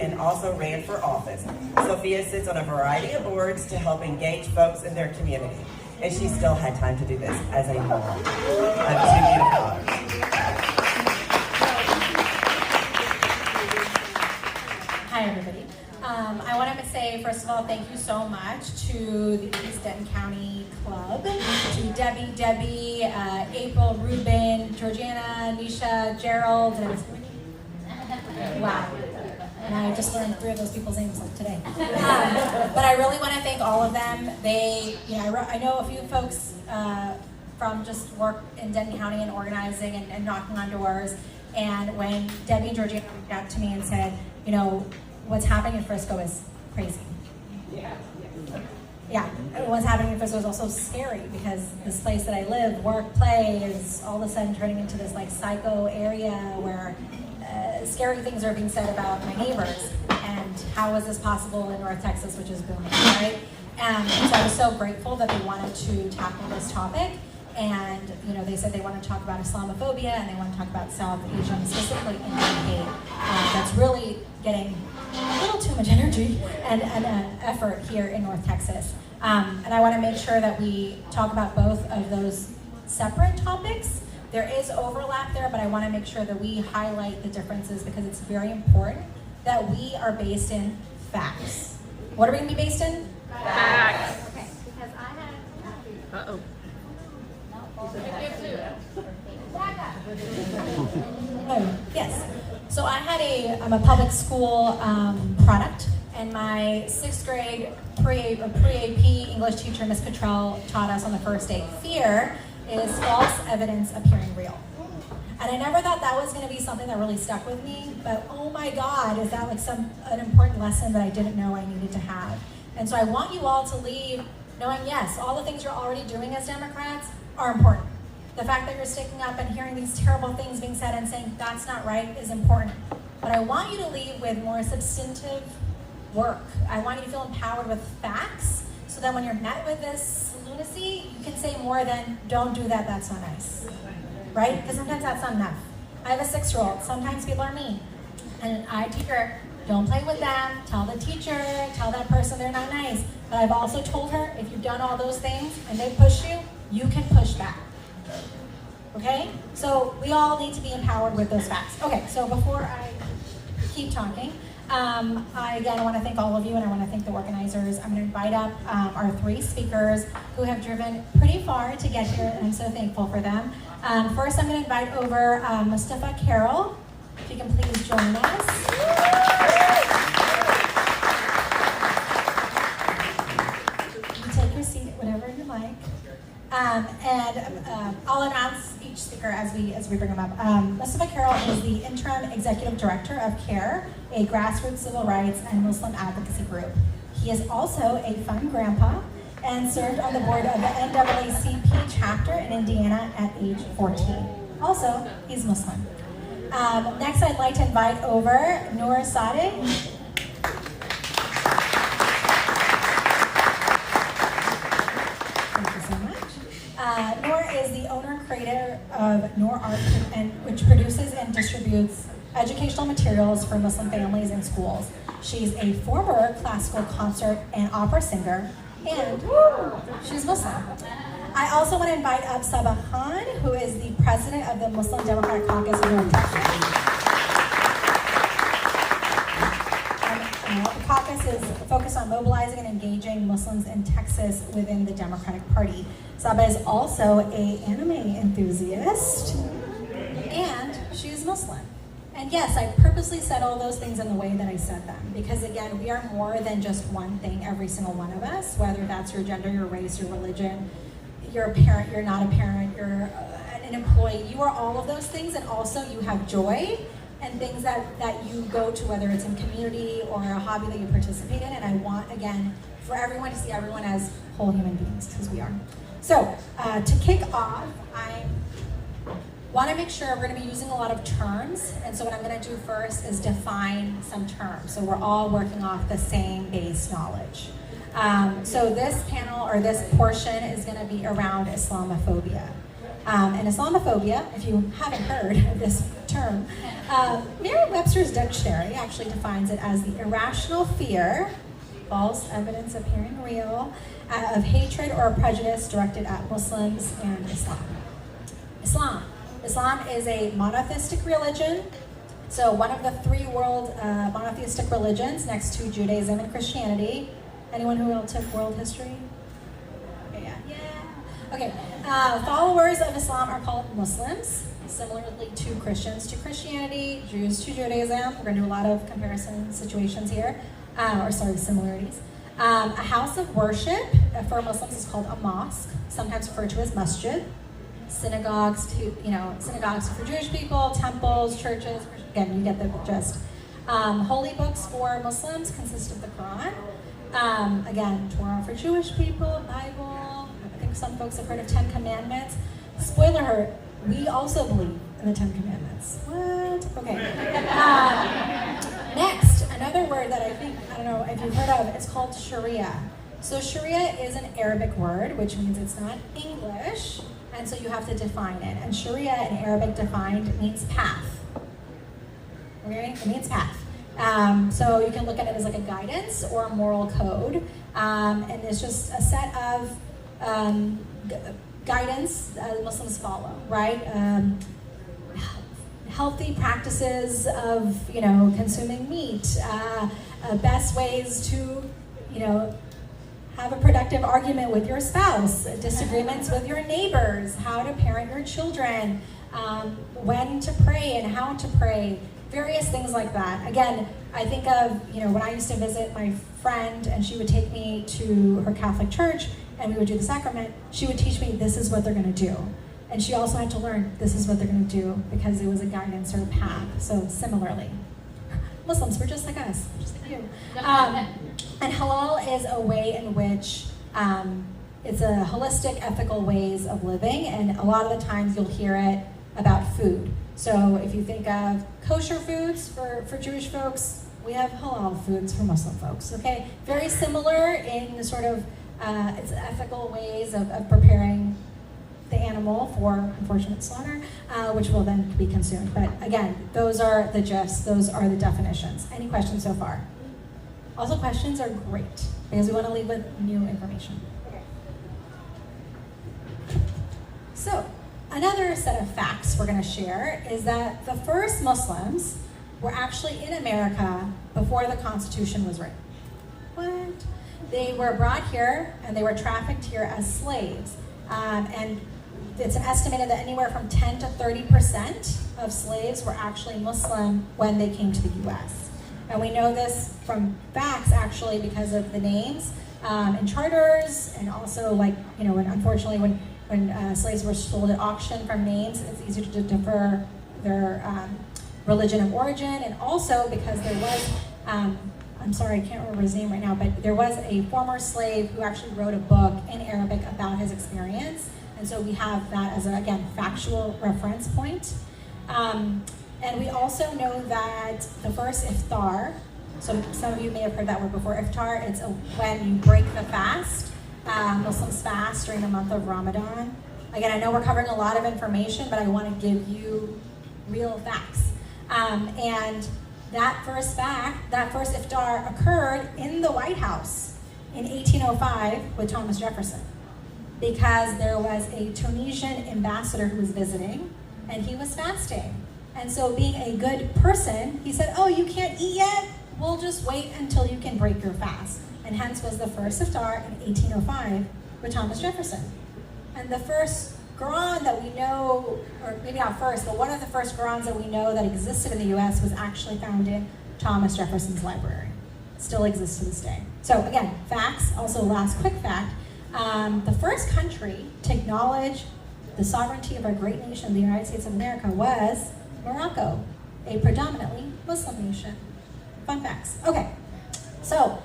and also ran for office. Sophia sits on a variety of boards to help engage folks in their community. And she still had time to do this as a mom of 2 beautiful daughters. Hi, everybody. I want to say, first of all, thank you so much to the East Denton County Club, to Debbie, April, Ruben, Georgiana, Nisha, Gerald, and wow. And I just learned 3 of those people's names today. But I really want to thank all of them. I know a few folks from just work in Denton County and organizing and knocking on doors. And when Debbie and Georgiana reached out to me and said, you know, what's happening in Frisco is crazy. Yeah, what's happening in Frisco is also scary because this place that I live, work, play, is all of a sudden turning into this like psycho area where scary things are being said about my neighbors. And how is this possible in North Texas, which is booming, right? And so I was so grateful that they wanted to tackle this topic. And you know, they said they want to talk about Islamophobia and they want to talk about South Asian, specifically Indian hate. That's really getting a little too much energy and effort here in North Texas. And I want to make sure that we talk about both of those separate topics. There is overlap there, but I want to make sure that we highlight the differences because it's very important that we are based in facts. What are we going to be based in? Facts. Okay, because I had... Uh-oh. Oh, yes. So I'm a public school product, and my 6th grade pre-AP English teacher, Miss Cottrell, taught us on the first day, fear is false evidence appearing real. And I never thought that was going to be something that really stuck with me, but oh my God, is that like an important lesson that I didn't know I needed to have. And so I want you all to leave knowing, yes, all the things you're already doing as Democrats are important. The fact that you're sticking up and hearing these terrible things being said and saying that's not right is important. But I want you to leave with more substantive work. I want you to feel empowered with facts so that when you're met with this lunacy, you can say more than, don't do that, that's not nice. Right? Because sometimes that's not enough. I have a 6-year-old. Sometimes people are mean. And I teach her, don't play with them, tell the teacher, tell that person they're not nice. But I've also told her, if you've done all those things and they push you, you can push back. Okay? So we all need to be empowered with those facts. Okay, so before I keep talking, I again want to thank all of you and I want to thank the organizers. I'm going to invite up our 3 speakers who have driven pretty far to get here, and I'm so thankful for them. First, I'm going to invite over Mustafa Carroll. If you can please join us. You take your seat, whatever you like. I'll announce each speaker as we bring them up. Mustafa Carroll is the Interim Executive Director of CAIR, a grassroots civil rights and Muslim advocacy group. He is also a fun grandpa and served on the board of the NAACP chapter in Indiana at age 14. Also, he's Muslim. Next, I'd like to invite over Noor Sadeh. Noor is the owner and creator of Noor Art, which produces and distributes educational materials for Muslim families and schools. She's a former classical concert and opera singer, and she's Muslim. I also want to invite up Sabah Khan, who is the president of the Muslim Democratic Caucus of North Texas. The caucus is focused on mobilizing and engaging Muslims in Texas within the Democratic Party. Sabah is also an anime enthusiast, and she's Muslim. And yes, I purposely said all those things in the way that I said them, because again, we are more than just one thing, every single one of us, whether that's your gender, your race, your religion, you're a parent, you're not a parent, you're an employee, you are all of those things, and also you have joy and things that you go to, whether it's in community or a hobby that you participate in. And I want, again, for everyone to see everyone as whole human beings, because we are. So, to kick off, I want to make sure we're going to be using a lot of terms, and so what I'm going to do first is define some terms, so we're all working off the same base knowledge. So this panel, or this portion, is going to be around Islamophobia. and Islamophobia, if you haven't heard of this term. Merriam-Webster's dictionary actually defines it as the irrational fear, false evidence appearing real, of hatred or prejudice directed at Muslims and Islam. Islam is a monotheistic religion. So one of the three world monotheistic religions next to Judaism and Christianity. Anyone who took world history? Okay, yeah. Okay, followers of Islam are called Muslims, similarly to Christians to Christianity, Jews to Judaism. We're going to do a lot of comparison situations here, similarities. A house of worship for Muslims is called a mosque, sometimes referred to as masjid. Synagogues for Jewish people, temples, churches. Again, you get the gist. Holy books for Muslims consist of the Quran. Again, Torah for Jewish people, Bible. I think some folks have heard of 10 Commandments. Spoiler alert, we also believe in the 10 Commandments. What? Okay. Next, another word that I don't know if you've heard of, it's called Sharia. So Sharia is an Arabic word, which means it's not English, and so you have to define it. And Sharia in Arabic defined means path. Okay, it means path. So you can look at it as like a guidance or a moral code, and it's just a set of guidance Muslims follow, right? Healthy practices of consuming meat, best ways to have a productive argument with your spouse, disagreements with your neighbors, how to parent your children, when to pray and how to pray, various things like that. Again, I think of when I used to visit my friend and she would take me to her Catholic church and we would do the sacrament, she would teach me this is what they're going to do. And she also had to learn this is what they're going to do because it was a guidance or a path. So similarly, Muslims were just like us, just like you. And halal is a way in which it's a holistic, ethical ways of living, and a lot of the times you'll hear it about food. So if you think of kosher foods for Jewish folks, we have halal foods for Muslim folks, okay? Very similar in the sort of its ethical ways of preparing the animal for unfortunate slaughter, which will then be consumed. But again, those are the gifs, those are the definitions. Any questions so far? Also, questions are great because we want to leave with new information. Okay. So, another set of facts we're going to share is that the first Muslims were actually in America before the Constitution was written. What? They were brought here and they were trafficked here as slaves. And it's estimated that anywhere from 10 to 30% of slaves were actually Muslim when they came to the U.S. And we know this from facts, actually, because of the names and charters, and also, when slaves were sold at auction from names, it's easier to defer their religion of origin, and also because there was, I'm sorry, I can't remember his name right now, but there was a former slave who actually wrote a book in Arabic about his experience, and so we have that as a, again, factual reference point. And we also know that the first iftar, so some of you may have heard that word before, iftar, it's when you break the fast. Muslims fast during the month of Ramadan. Again, I know we're covering a lot of information, but I want to give you real facts. And that first iftar occurred in the White House in 1805 with Thomas Jefferson, because there was a Tunisian ambassador who was visiting, and he was fasting. And so being a good person, he said, oh, you can't eat yet? We'll just wait until you can break your fast. And hence was the first iftar in 1805 with Thomas Jefferson. And the first Quran that we know, or maybe not first, but one of the first Qurans that we know that existed in the US was actually found in Thomas Jefferson's library. It still exists to this day. So again, facts, also last quick fact, the first country to acknowledge the sovereignty of our great nation, the United States of America, was Morocco, a predominantly Muslim nation. Fun facts. Okay, so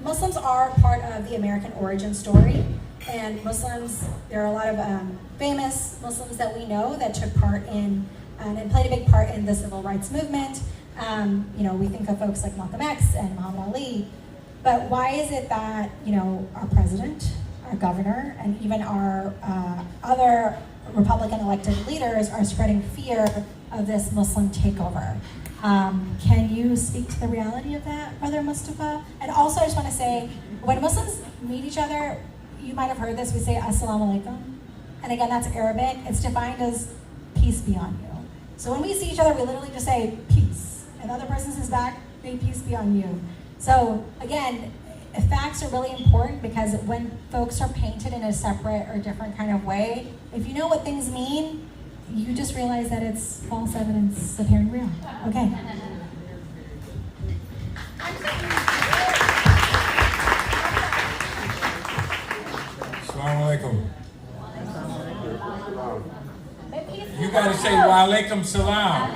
Muslims are part of the American origin story, and Muslims, there are a lot of famous Muslims that we know that took part in and played a big part in the civil rights movement. We think of folks like Malcolm X and Muhammad Ali, but why is it that our president, our governor, and even our other Republican elected leaders are spreading fear of this Muslim takeover. Can you speak to the reality of that, Brother Mustafa? And also, I just want to say, when Muslims meet each other, you might have heard this, we say Assalamu alaikum. And again, that's Arabic. It's defined as peace be on you. So when we see each other, we literally just say peace. And the other person says back, may peace be on you. So again, facts are really important, because when folks are painted in a separate or different kind of way, if you know what things mean, you just realize that it's false evidence appearing real. Okay. Assalamu alaikum. You gotta say wa alaikum salam.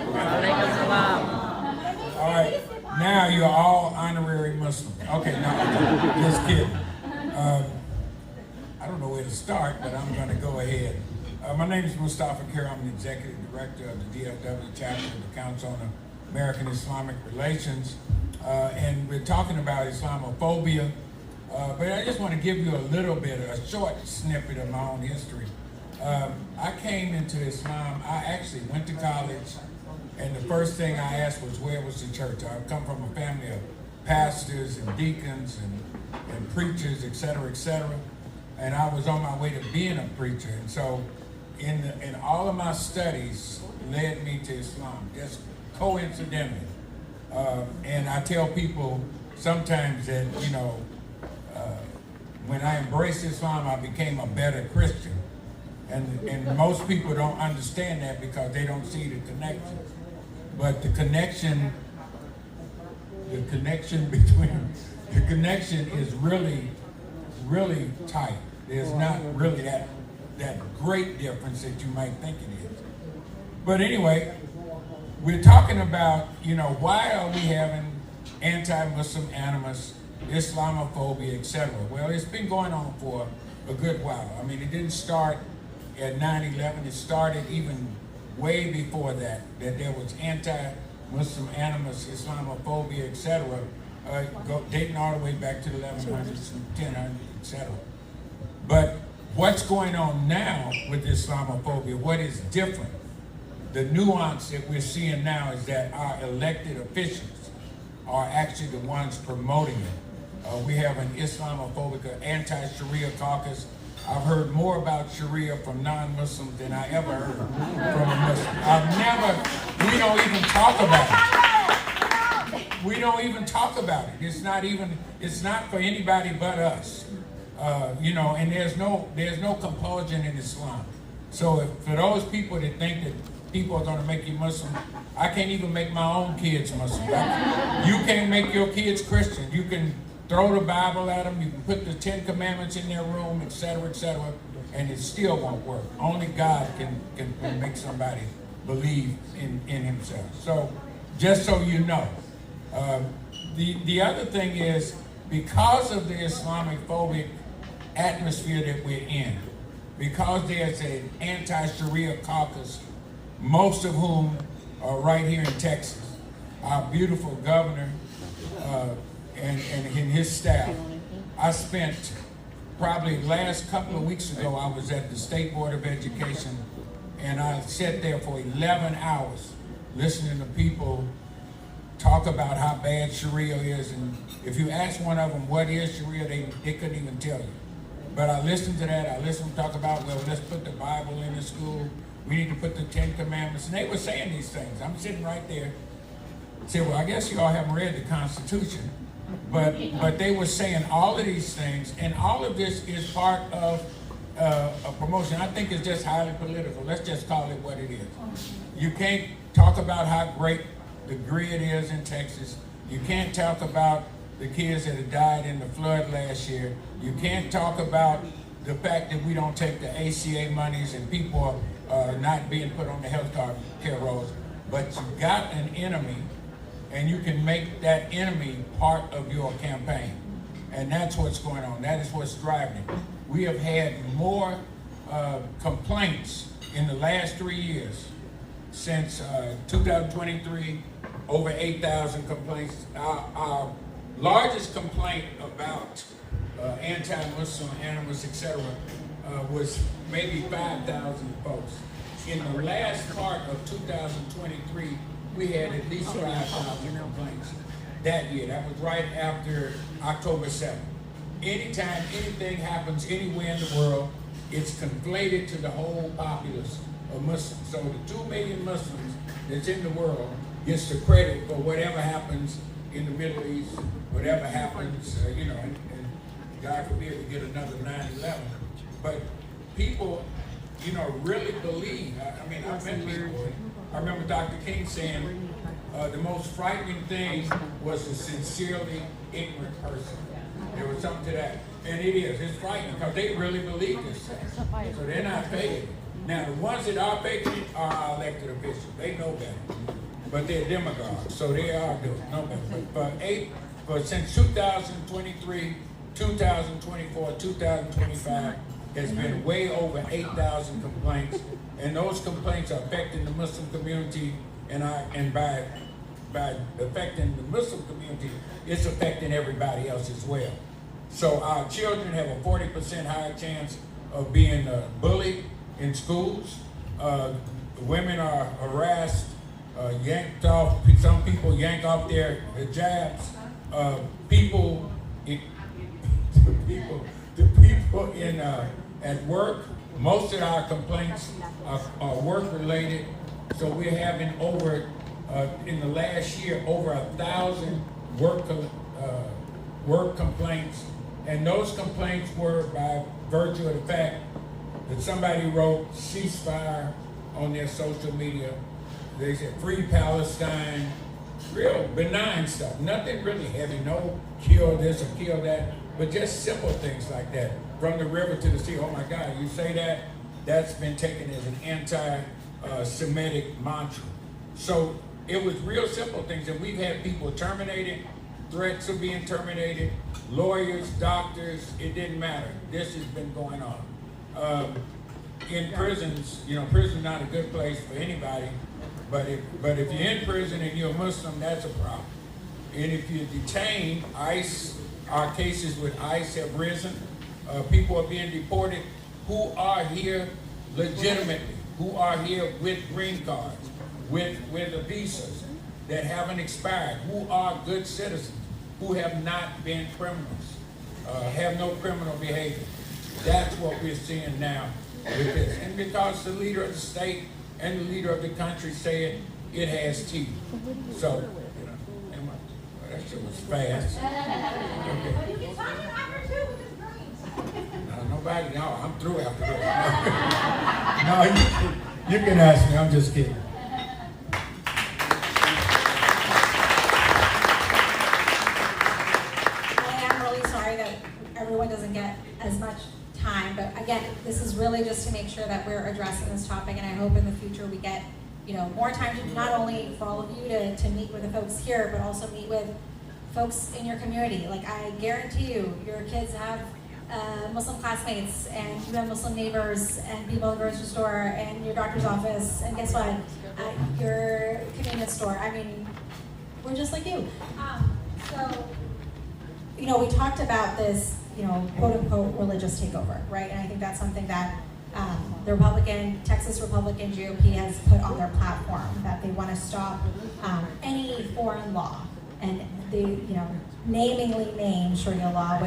All right, now you're all honorary Muslims. Okay, no, just kidding. I don't know where to start, but I'm gonna go ahead. My name is Mustafa Carroll. I'm the Executive Director of the DFW chapter of the Council on American-Islamic Relations. And we're talking about Islamophobia. But I just want to give you a little bit, a short snippet of my own history. I came into Islam, I actually went to college, and the first thing I asked was, where was the church? I come from a family of pastors and deacons and preachers, et cetera, and I was on my way to being a preacher. And so in all of my studies led me to Islam, just coincidentally. And I tell people sometimes that, you know, when I embraced Islam, I became a better Christian. And most people don't understand that because they don't see the connection. But the connection is really, really tight. There's not really that great difference that you might think it is. But anyway, we're talking about, you know, why are we having anti-Muslim animus, Islamophobia, etc.? Well, it's been going on for a good while. I mean, it didn't start at 9/11. It started even way before that there was anti-Muslim animus, Islamophobia, etc., dating all the way back to the 1100s, 1000s, etc. But what's going on now with Islamophobia, what is different, the nuance that we're seeing now is that our elected officials are actually the ones promoting it. We have an Islamophobic, anti-Sharia caucus. I've heard more about Sharia from non-Muslims than I ever heard from a Muslim. We don't even talk about it. We don't even talk about it. It's not for anybody but us. You know, and there's no compulsion in Islam. So for those people that think that people are going to make you Muslim, I can't even make my own kids Muslim. You can't make your kids Christian. You can throw the Bible at them, you can put the 10 Commandments in their room, etc., and it still won't work. Only God can make somebody believe in himself. So, just so you know. The other thing is, because of the Islamophobic atmosphere that we're in, because there's an anti-Sharia caucus, most of whom are right here in Texas, our beautiful governor, and his staff. I spent probably last couple of weeks ago, I was at the State Board of Education, and I sat there for 11 hours listening to people talk about how bad Sharia is. And if you ask one of them what is Sharia, they couldn't even tell you. But I listened to that. I listened to them talk about, well, let's put the Bible in the school. We need to put the 10 Commandments. And they were saying these things. I'm sitting right there. Say, well, I guess you all haven't read the Constitution. But they were saying all of these things, and all of this is part of a promotion. I think it's just highly political. Let's just call it what it is. You can't talk about how great the grid is in Texas. You can't talk about the kids that have died in the flood last year. You can't talk about the fact that we don't take the ACA monies and people are not being put on the health care rolls. But you got an enemy, and you can make that enemy part of your campaign. And that's what's going on. That is what's driving it. We have had more complaints in the last 3 years since 2023, over 8,000 complaints. Our largest complaint about anti-Muslim animals, etc., was maybe 5,000 folks. In the last part of 2023, we had at least 5,000 complaints that year. That was right after October 7th. Anytime anything happens anywhere in the world, it's conflated to the whole populace of Muslims. So the 2 million Muslims that's in the world gets the credit for whatever happens in the Middle East, whatever happens, and God forbid we get another 9/11. But people, really believe. I mean, I've met people. I remember Dr. King saying the most frightening thing was a sincerely ignorant person. There was something to that. And it is. It's frightening because they really believe this thing. So they're not faking it. Now, the ones that are faking it are our elected officials. They know better. But they're demagogues, so they are doing no better. But since 2023, 2024, 2025, has been way over 8,000 complaints, and those complaints are affecting the Muslim community, and by affecting the Muslim community, it's affecting everybody else as well. So our children have a 40% higher chance of being bullied in schools. Women are harassed, yanked off. Some people yank off their hijabs. The people in at work. Most of our complaints are work related. So we're having in the last year over 1,000 work complaints, and those complaints were by virtue of the fact that somebody wrote ceasefire on their social media. They said free Palestine, real benign stuff, nothing really heavy, no kill this or kill that, but just simple things like that. From the river to the sea, oh my God, you say that, that's been taken as an anti-Semitic mantra. So it was real simple things, and we've had people terminated, threats of being terminated, lawyers, doctors, it didn't matter. This has been going on. In prisons, prison's not a good place for anybody, but if you're in prison and you're a Muslim, that's a problem. And if you're detained, ICE, our cases with ICE have risen. People are being deported who are here legitimately, who are here with green cards, with the visas that haven't expired, who are good citizens, who have not been criminals, have no criminal behavior. That's what we're seeing now with this. And because the leader of the state and the leader of the country said it has teeth. So, that shit was fast. Okay. You can talk after too, which is great. Nobody, no, I'm through after this. No, you can ask me, I'm just kidding. I am really sorry that everyone doesn't get as much time, but again, this is really just to make sure that we're addressing this topic, and I hope in the future we get more time to not only for all of you to meet with the folks here, but also meet with folks in your community. Like, I guarantee you, your kids have Muslim classmates, and you have Muslim neighbors, and people at the grocery store, and your doctor's office, and guess what? At your convenience store. I mean, we're just like you. So, we talked about this, quote unquote, religious takeover, right? And I think that's something that the Texas Republican GOP has put on their platform, that they want to stop any foreign law, and they, namingly name Sharia law, which